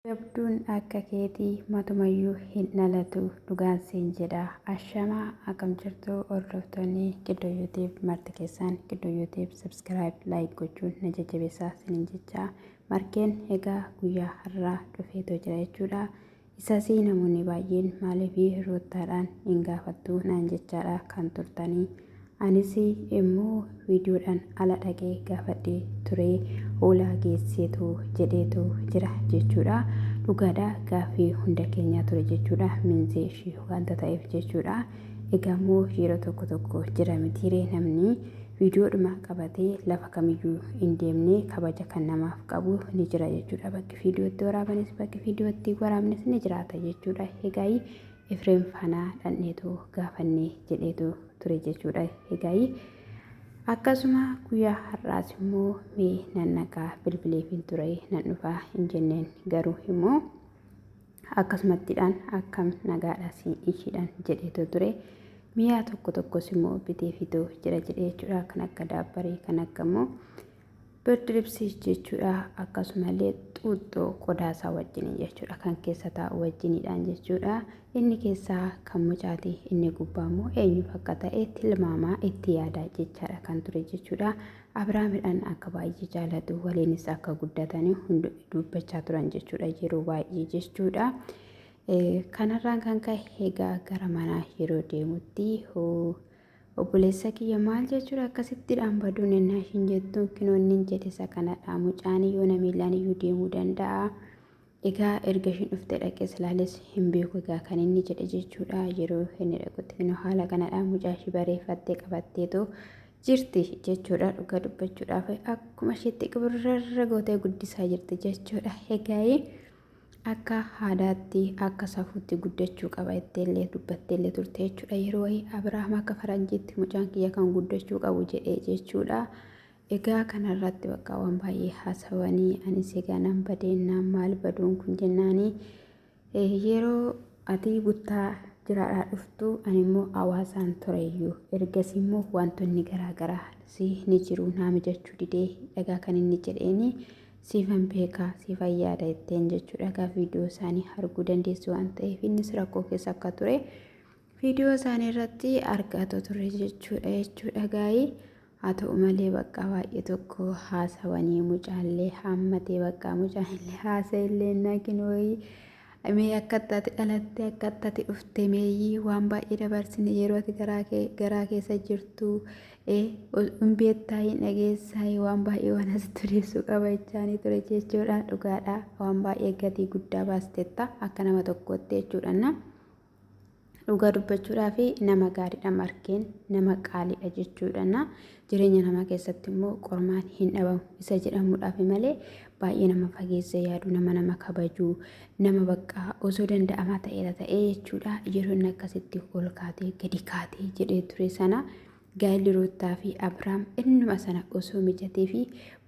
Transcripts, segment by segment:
Jabduun akka keetii matumayyuu hin dhalatu dhugaan siin jedha. Ashamaa akkam jirtu hordoftoonni Qiddoo YouTube marti keessan Qiddoo YouTube subscribe like gochuun na jajjabeessaa sinin jecha. Markeen egaa guyyaa har'aa dhufeetoo jira jechuudha. Isas namoonni baay'een maaliif roottaadhaan hin gaafattu naan jechaadha kan turtanii. Anis immoo viidiyoodhaan ala dhaqee gaafadhee ture hoolaa geesseetu jedheetu jira jechuudha. Dhugaadhaa gaaffii hunda keenyaa ture jechuudha. Miinzee ishii wanta ta'eef jechuudha. Egaa immoo yeroo tokko jira mitiiree namni viidiyoodhuma qabatee lafa kamiyyuu hin deemne kabaja kan namaaf qabu ni jira jechuudha. Bakki viidiyootti waraabanis bakki viidiyootti waraabnes ni jiraata jechuudha. Egaa Efreem Faanaa dhandheetu gaafannee jedheetu ture jechuudha. Egaa akkasuma guyyaa har'aas immoo mee nannaqaa bilbileefin ture nan dhufaa hin jenneen garuu immoo akkasumattiidhaan akkam nagaadhaas ishiidhaan jedheetu ture. Mi'a tokkos immoo biteefitoo jira jedhee jechuudha. Kan akka daabbaree kan akka immoo birdilibsii jechuudha. Akkasumallee xuuxxoo qodaasaa wajjin jechuudha. Kan keessa taa'u wajjiniidhaan jechuudha. Inni keessaa kan mucaati inni gubbaa immoo eenyuuf akka ta'e tilmaamaa itti yaadaa jechaadha kan ture jechuudha. Abiraamidhaan akka baay'ee jaalatu waliinis akka guddatanii hundi dubbachaa turan jechuudha yeroo baay'ee jechuudha. Kanarraan kan ka'e egaa gara manaa yeroo deemutti obboleessa kiyya maal jechuudha akkasittiidhaan baduun ennaa ishiin jettu kinoonni jedhe isa kanadha mucaanii yoo namiilaan iyyuu deemuu danda'a. Egaa erga ishiin dhuftee dhaqees ilaales hin beeku egaa kan inni jedhe jechuudha. Yeroo inni dhaqutti kinoo haala kanadha mucaa ishii bareeffattee qabatteetu jirti jechuudha. Dhugaa dubbachuudhaaf akkuma isheetti qibirrarra gootee guddisaa jirti jechuudha. Egaa akka aadaatti akka safuutti guddachuu qaba itteellee dubbatteellee turte jechuudha. Yeroo wayii Abiraam akka faranjiitti mucaan kiyya kan guddachuu qabu jedhee jechuudha. Egaa kanarratti bakka waan baay'ee haasawanii anis egaa nan badeennaan maal baduun kun jennaanii yeroo ati buttaa jiraadhaa dhuftu ani immoo hawaasaan tureyyuu ergasii immoo wantoonni garaagaraa ni jiru naami jechuu didee egaa kan inni jedheeni siifan beekaa siifan yaada itteen jechuudha. Egaa viidiyoo isaanii arguu dandeessu waan ta'eef innis rakkoo keessa akka ture viidiyoo isaanii irratti argaa turre jechuudha. Gaa'ii haa ta'u malee bakka baay'ee tokko haasawanii mucaallee hammatee bakka mucaallee haasa'illee naginooyi mee akka itti dhalatte akka itti dhufte meeyyii waan baay'ee dabarsine yeroo ati garaa keessa jirtu beektaa hin dhageessaa waan baay'ee waan asitti odeessuu qaba jechaanii ture jechuudha. Dhugaadha waan baay'ee gatii guddaa baastetta akka nama tokkotti jechuudha. Dhugaa dubbachuudhaa fi nama gaariidha markeen nama qaaliidha jechuudha. Jireenya namaa keessatti immoo qormaan hin dhabamu isa jedhamuudhaaf malee baay'ee nama fageessa yaadu nama kabajuu nama bakka osoo danda'amaa ta'eera ta'ee jechuudha. Yeroo inni akkasitti ol kaatee gadi kaatee jedhee ture sana gaa'illi roottaa fi Abiraam innuma sana osoo mijatee fi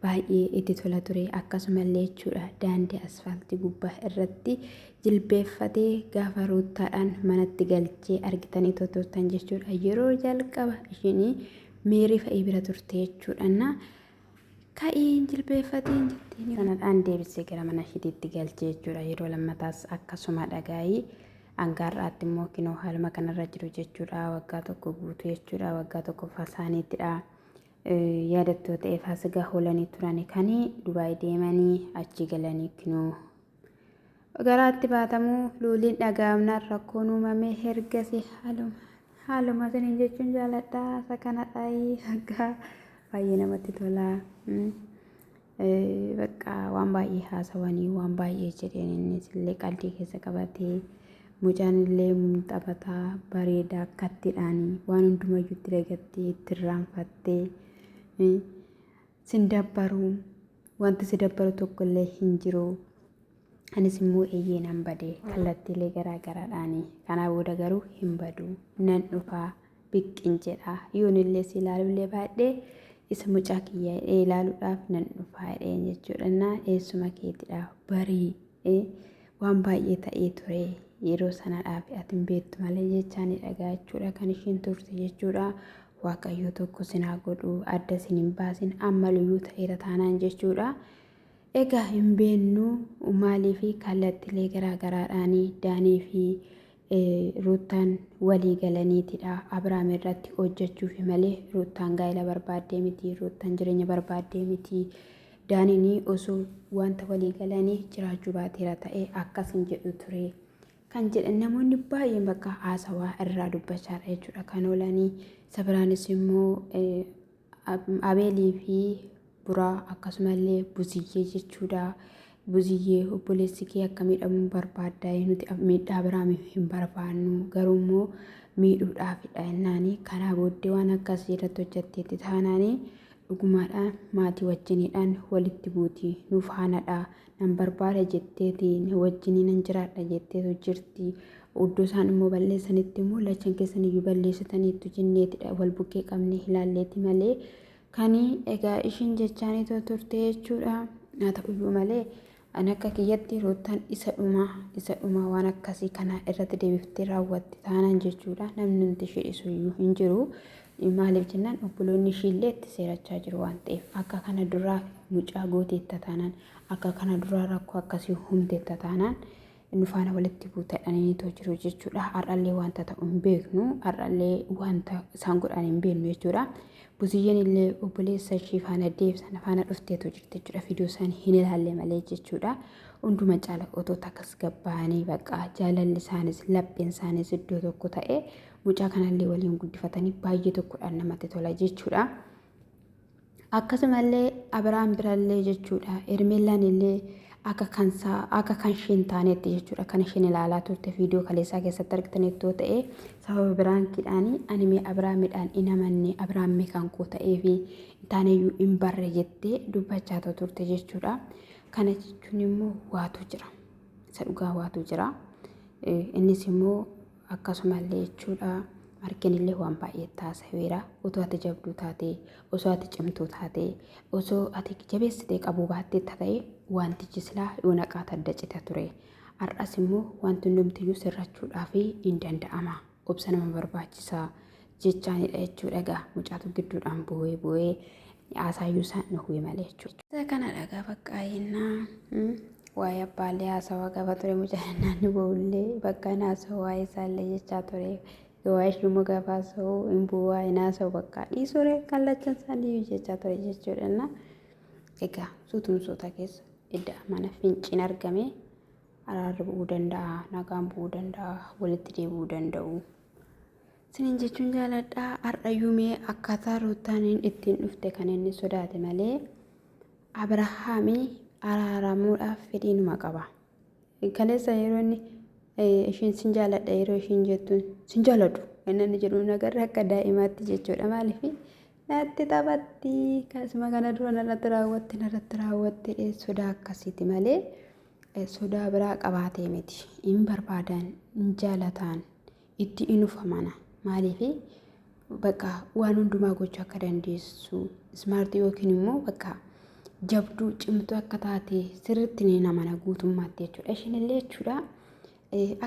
baay'ee itti tola ture. Akkasumallee jechuudha daandii asfaaltii gubbaa irratti jilbeeffatee gaafa roottaadhaan manatti galchee argitanii turtan jechuudha. Yeroo jalqaba ishiin meerii fa'ii bira turte jechuudha. Ka'ii jilbeeffatiin jettee sanadhaan deebisee gara mana ishiitti galchee jechuudha. Yeroo lammataas akkasuma dhagaayii hangaarraatti immoo kinoo haaluma kanarra jiru jechuudha. Waggaa tokko guutuu jechuudha. Waggaa tokko fasaaniittidha. Yaadattuu ta'ee faasigaa hoolanii turan kanii Dubaay deemanii achi galanii kinoo garaatti baatamuu luuliin dhagaamnaan rakkoon uumamee ergasii haaluma saniin jechuun jaaladhaa isa kanadhaayii akka baay'ee namatti tolaa. Bakka waan baay'ee haasawanii waan baay'ee jedheen innis illee qalbii keessa qabatee mucaan illee taphataa bareedaa akkattiidhaanii waan hundumayyuu itti dagattee itti irraanfattee sin dabbaru wanti si dabbaru tokko illee hin jiru. Anis immoo eeyyee nan badee kallattiilee garaagaraadhaanii kanaa booda garuu hin badu nan dhufaa biqqin jedha yoon illee si ilaalullee baadhee isa mucaa kiyya ilaaluudhaaf nan dhufaa jedheen jechuudha. Eessuma keetidha barii waan baay'ee ta'ee ture yeroo sanadhaaf ati hin beektu malee jechaan dhagaa jechuudha kan ishiin turte jechuudha. Waaqayyo tokko sinaa godhu adda sin hin baasin ammaluyyuu ta'eera taanaan jechuudha. Egaa hin beeknu maaliif kallattiilee garaagaraadhaan Daanii fi Ruutaan walii galaniitidha Abrahaam irratti hojjechuuf malee Ruutaan gaa'ela barbaaddee miti, Ruutaan jireenya barbaaddee miti. Daaniin osoo wanta walii galanii jiraachuu baateera ta'e akkasin jedhu ture. Kan jedhan namoonni baay'een bakka haasawaa irraa dubbachaadha jechuudha kan oolanii. Sabiraanis immoo Abeelii fi Buraa akkasumallee Buziyyee jechuudha. Buziyyee obboleessi kee akka miidhamu barbaaddaa nuti miidhaa Abrahaam hin barbaannu garuu immoo miidhuudhaafidha jennaani. Kanaa booddee waan akkasii irratti hojjetteetti taanaani dhugumaadhaan maatii wajjiniidhaan walitti buutii nuuf haanadha nan barbaada jetteeti wajjinii nan jiraadha jetteetu jirti. Iddoo isaan immoo balleessanitti immoo lachan keessan iyyuu balleessitaniitu jenneetidha wal bukkee qabnee ilaalleeti malee. Kani egaa ishiin jechaanii turte jechuudha. Haa ta'uyyuu malee ani akka kiyyatti Ruutaan isa dhuma waan akkasii kana irratti deebiftee raawwatte taanaan jechuudha. Namni nuti ishee iyyuu hin jiru. Maaliif jennaan obboloonni ishiillee itti seerachaa jiru waan ta'eef akka kana duraa mucaa gooteetta taanaan akka kana duraa rakkoo akkasii humteetta taanaan nu faana walitti buutadhaniitoo jiru jechuudha. Har'allee wanta ta'u hin beeknu, har'allee wanta isaan godhan hin beeknu jechuudha. Buziyyeen illee obboleessa ishee faana deebisana faana dhufteetu jirti jechuudha. Viidiyoo isaanii hin ilaalle malee jechuudha. Hunduma caala otoo takkas gabbaanii bakka jaalalli isaanis lapheen isaanis iddoo tokko ta'e mucaa kanallee waliin guddifatanii baay'ee tokkodhaan namatti tola jechuudha. Akkasumallee Abrahaam birallee jechuudha. Ermeellaan illee akka kan isheen taanetti jechuudha. Kan isheen ilaalaa turte viidiyoo kaleessaa keessatti argitanittoo ta'e sababa biraankiidhaanii ani Abrahaamidhaan hin amanne Abrahaam kan koo ta'ee fi taaneyyuu hin barre jettee dubbachaa turte jechuudha. Kana jechuun immoo waatu jira. Isa dhugaa waatu jira. Innis immoo akkasumallee jechuudha. Markenillee waan baay'ee taasiseera. Osoo ati jabduu taate, osoo ati cimtuu taate, osoo ati jabeessitee qabuu baattee ta'e wantichi silaa yoo naqaata adda cita ture. Har'as immoo wanti hundumtiyyuu sirrachuudhaaf hin danda'ama. Obsa nama barbaachisaa jechaanidha jechuudha. Egaa mucaatu gidduudhaan bu'ee haasaayyuu isaan nuhuu malee jechuudha. Isa kana dhagaa faqqaayinnaa waa'ee abbaallee haasawaa qaba ture mucaan naanni bo'ullee bakka haasawaa waa'ee isaallee jechaa ture. Waa'ee shummoo gabaasa'uu hin bu'aa hin haasa'u bakka dhiisure kan lachan isaanii jechaa ture jechuudha. Egaa suutumsoota keessa edda mana finciin argame araarri bu'uu danda'a, nagaan bu'uu danda'a, walitti deebi'uu danda'u. Sinin jechuun jaaladhaa har'ayyuu mee akkaataa Ruutaaniin ittiin dhufte kan inni sodaate malee Abrahaamii araaramuudhaaf fedhiinuma qaba. Kaleessa yeroo inni ishiin sin jaaladha yeroo ishiin jettuun sin jaaladhu inni jedhu nagarra akka daa'imaatti jechuudha. Maaliif natti taphatti kasuma kana dura narratti raawwatte sodaa akkasiiti malee sodaa biraa qabaatee miti. Hin barbaadan hin jaalataan itti inufamana. Maaliif bakka waan hundumaa gochuu akka dandeessu ismaartii yookiin immoo bakka jabduu cimtuu akka taate sirriitti ni namana guutummaatti jechuudha. Ishiinillee jechuudha.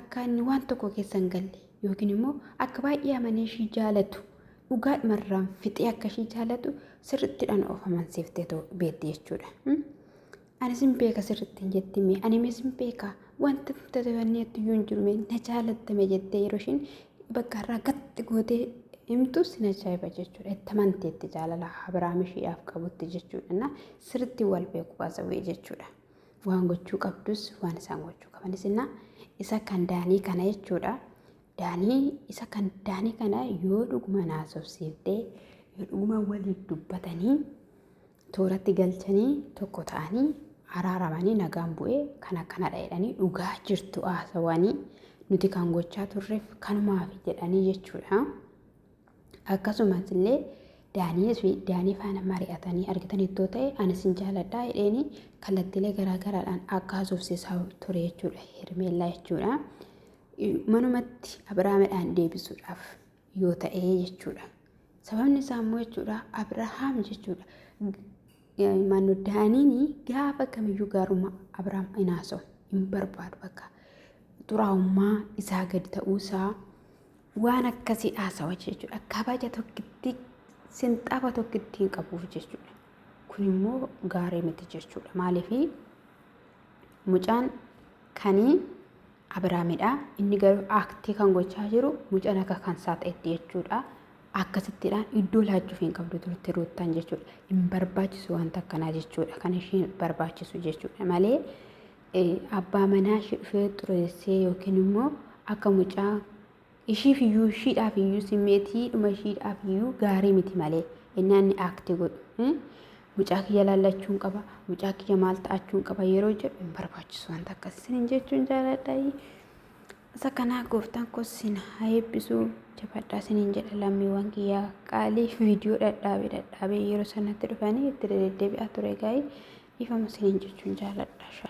Akka inni waan tokko keessa hin galle yookiin immoo akka baay'ee amanee ishii jaalatu dhugaadhumarraan fixee akka ishii jaalatu sirriittidhaan of amansiiftee beekte jechuudha. Ani sin beeka sirriitti hin jettime ani mee sin beeka wanta tajaajilneetti iyyuu hin jiru na jaalattame jettee yeroo ishiin bakka irraa gatti gootee himtu sin ajaa'iba jechuudha. Itti amanteetti jaalala Abrahaam ishiidhaaf qabutti jechuudha. Sirriitti wal beeku baasawee jechuudha. Waan gochuu qabdus waan isaan gochuu qabanis isa kan Daanii kana jechuudha. Isa kan Daanii kana yoo dhuguma naasofsiiftee yoo dhuguma waliin dubbatanii tooratti galchanii tokko ta'anii araaramanii nagaan bu'ee kana jedhanii dhugaa jirtu haasawanii nuti kan gochaa turreef kanumaaf jedhanii jechuudha. Akkasumas illee Daanii faana mari'atanii argitanittoo ta'e ani sin jaaladhaa jedheeni kallattiilee garaagaraadhaan akka haasofsiisaa ture jechuudha. Hermeellaa jechuudha. Manumatti Abrahaamidhaan deebisuudhaaf yoo ta'e jechuudha. Sababni isaa immoo jechuudha Abrahaam jechuudha. Daaniin gaafa kamiyyuu gaarummaa Abrahaam hin haasa'u hin barbaadu bakka xuraa'ummaa isaa gadi ta'uusaa waan akkasii haasawa jechuudha. Kabaja tokkitti sinxaaba tokkitti hin qabuuf jechuudha. kun immoo gaarii miti jechuudha. Maaliif mucaan kanii Abiraamidha. Inni garuu aaktii kan gochaa jiru mucaan akka kan isaa ta'etti jechuudha. Akkasittiidhaan iddoo laachuuf hin qabdu turte Ruuttaan jechuudha. Hin barbaachisu wanta akkanaa jechuudha. Kan isheen barbaachisu jechuudha malee abbaa manaa ishee dhufee xureessee yookiin immoo akka mucaa ishiidhaaf iyyuu simmeetiidhuma ishiidhaaf iyyuu gaarii miti malee inni aaktii godhu. Mucaa kiyya laallachuun qaba, mucaa kiyya maal ta'achuun qaba yeroo jedhu hin barbaachisu wanta akkasiin jechuun jaaladha. Isa kanaa gooftaan koo sin haa eebbisu jabaadhaa siniin jedha lammiiwwan kiyyaa qaalii viidiyoo dhadhaabee yeroo sanatti dhufanii itti deddeebi'aa ture gaa'ii ifama siniin jechuun jaaladha.